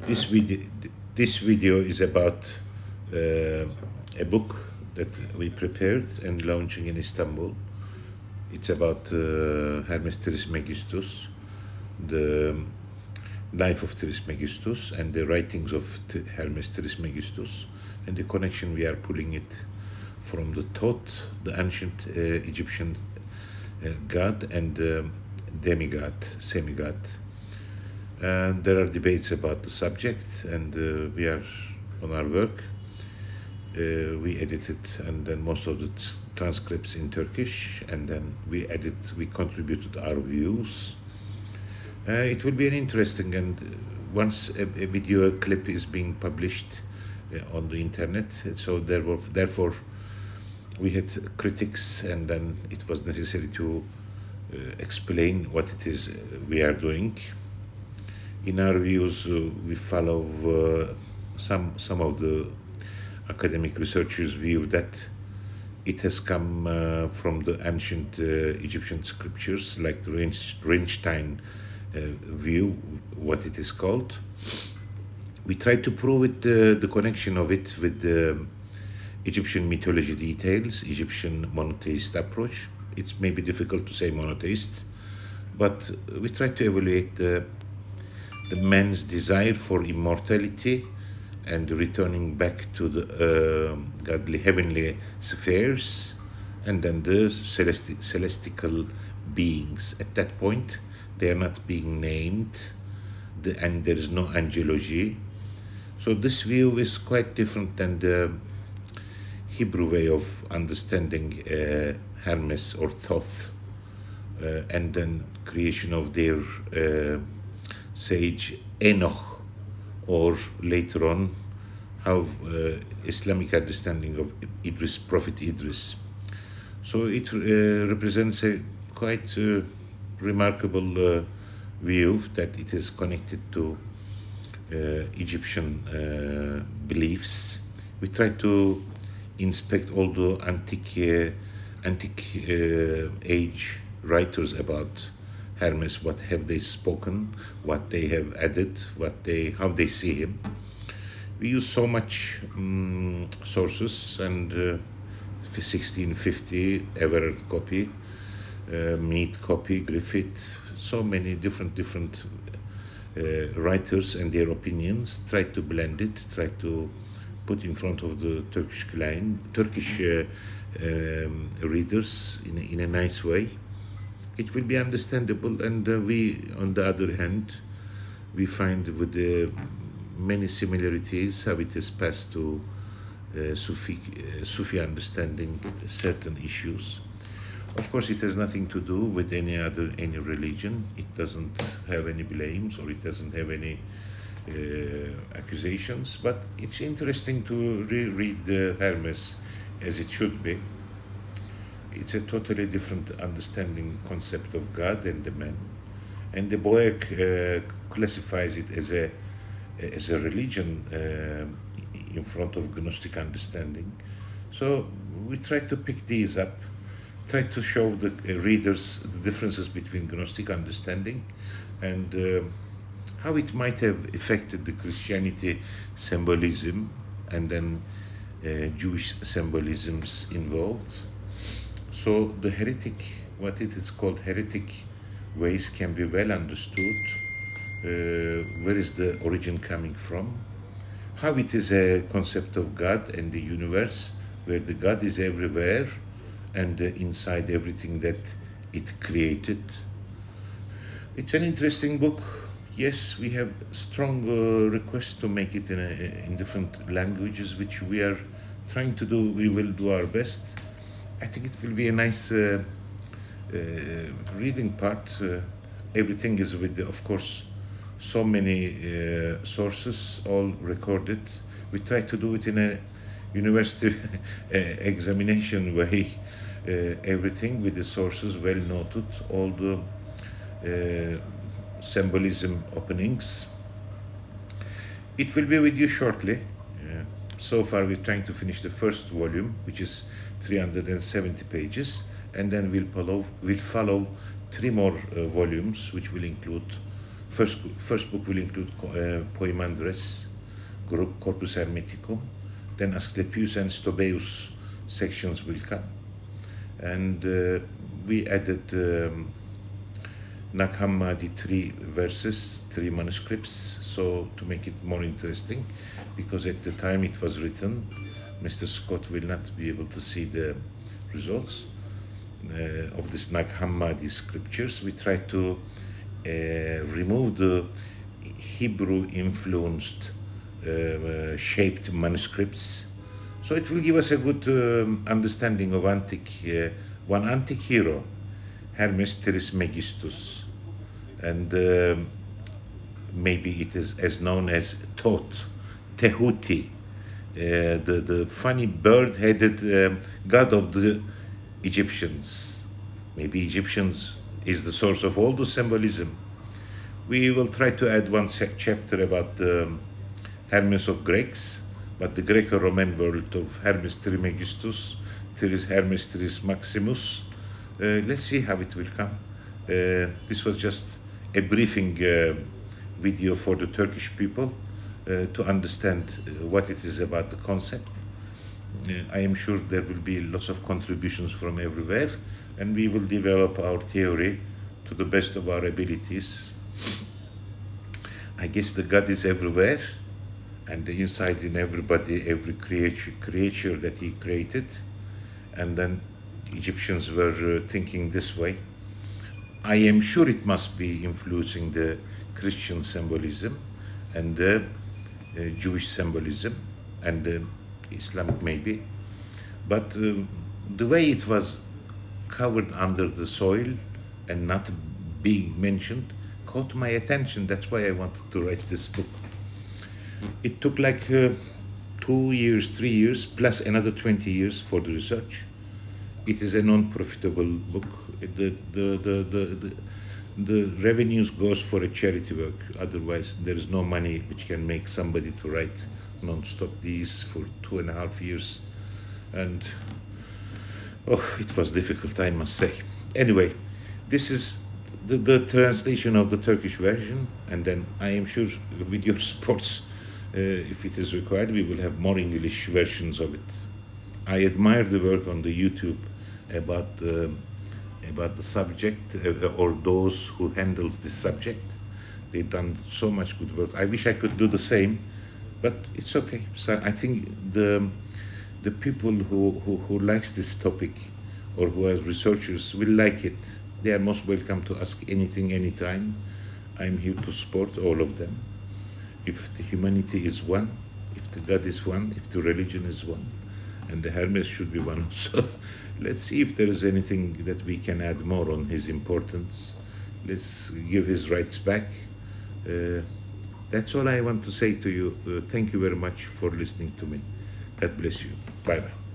This video, this video is about a book that we prepared and launching in Istanbul. It's about Hermes Trismegistus, the life of Trismegistus and the writings of Hermes Trismegistus, and the connection we are pulling it from the thought, the ancient Egyptian god and demigod, semigod. And there are debates about the subject, and we are on our work. We edited, and then most of the transcripts in Turkish, and then we contributed our views. It will be an interesting, and once a video clip is being published on the internet, so therefore we had critics, and then it was necessary to explain what it is we are doing. In our views, we follow some of the academic researchers' view that it has come from the ancient Egyptian scriptures, like the Reinstein view, what it is called. We try to prove it, the connection of it with the Egyptian mythology details, Egyptian monotheist approach. It's maybe difficult to say monotheist, but we try to evaluate the man's desire for immortality and returning back to the godly heavenly spheres, and then the celestial beings. At that point, they are not being named, and there is no angelology. So this view is quite different than the Hebrew way of understanding Hermes or Thoth, and then creation of their sage Enoch, or later on how Islamic understanding of Idris, Prophet Idris. So it represents a quite remarkable view that it is connected to Egyptian beliefs. We try to inspect all the antique age writers about Hermes, what have they spoken, what they have added, how they see him. We use so much sources, and 1650 Everett copy, Mead copy, Griffith, so many different writers and their opinions. Try to blend it, try to put in front of the Turkish readers in a nice way. It will be understandable, and we, on the other hand, we find with many similarities how it is passed to Sufi understanding certain issues. Of course, it has nothing to do with any religion. It doesn't have any blames, or it doesn't have any accusations. But it's interesting to reread the Hermes as it should be. It's a totally different understanding concept of God and the man, and the Boer classifies it as a religion in front of Gnostic understanding. So we try to pick these up, try to show the readers the differences between Gnostic understanding and how it might have affected the Christianity symbolism, and then Jewish symbolisms involved. So the what it is called heretic ways can be well understood. Where is the origin coming from? How it is a concept of God and the universe, where the God is everywhere and inside everything that it created. It's an interesting book. Yes, we have strong requests to make it in different languages, which we are trying to do. We will do our best. I think it will be a nice reading part. Everything is with, of course, so many sources, all recorded. We try to do it in a university examination way. Everything with the sources well noted, all the symbolism openings. It will be with you shortly. So far, we're trying to finish the first volume, which is 370 pages, and then we'll follow 3 more volumes, which will include First book will include Poimandres group, Corpus Hermeticum. Then Asclepius and Stobaeus sections will come. And we added Nag Hammadi 3 verses, 3 manuscripts, so to make it more interesting, because at the time it was written, Mr. Scott will not be able to see the results of this Nag Hammadi scriptures. We try to remove the Hebrew-influenced shaped manuscripts, so it will give us a good understanding of one antique hero, Hermes Trismegistus, and maybe it is as known as Thoth, Tehuti, the funny bird-headed god of the Egyptians. Maybe Egyptians is the source of all the symbolism. We will try to add one chapter about the Hermes of Greeks, but the Greco-Roman world of Hermes Trismegistus, Hermes Trismaximus. Let's see how it will come. This was just a briefing video for the Turkish people to understand what it is about the concept. I am sure there will be lots of contributions from everywhere, and we will develop our theory to the best of our abilities. I guess the God is everywhere, and inside in everybody, every creature that he created. And then Egyptians were thinking this way. I am sure it must be influencing the Christian symbolism and the Jewish symbolism and the Islamic maybe. But the way it was covered under the soil and not being mentioned caught my attention. That's why I wanted to write this book. It took like 2 years, 3 years, plus another 20 years for the research. It is a non-profitable book. The revenues goes for a charity work. Otherwise, there is no money which can make somebody to write non-stop these for 2.5 years. And it was difficult, I must say. Anyway, this is the translation of the Turkish version, and then I am sure with your support, if it is required, we will have more English versions of it. I admire the work on the YouTube about the subject, or those who handles this subject. They've done so much good work. I wish I could do the same, but it's okay. So I think the people who likes this topic or who are researchers will like it. They are most welcome to ask anything, anytime. I'm here to support all of them. If the humanity is one, if the God is one, if the religion is one, and the Hermes should be one. So let's see if there is anything that we can add more on his importance. Let's give his rights back. That's all I want to say to you. Thank you very much for listening to me. God bless you. Bye-bye.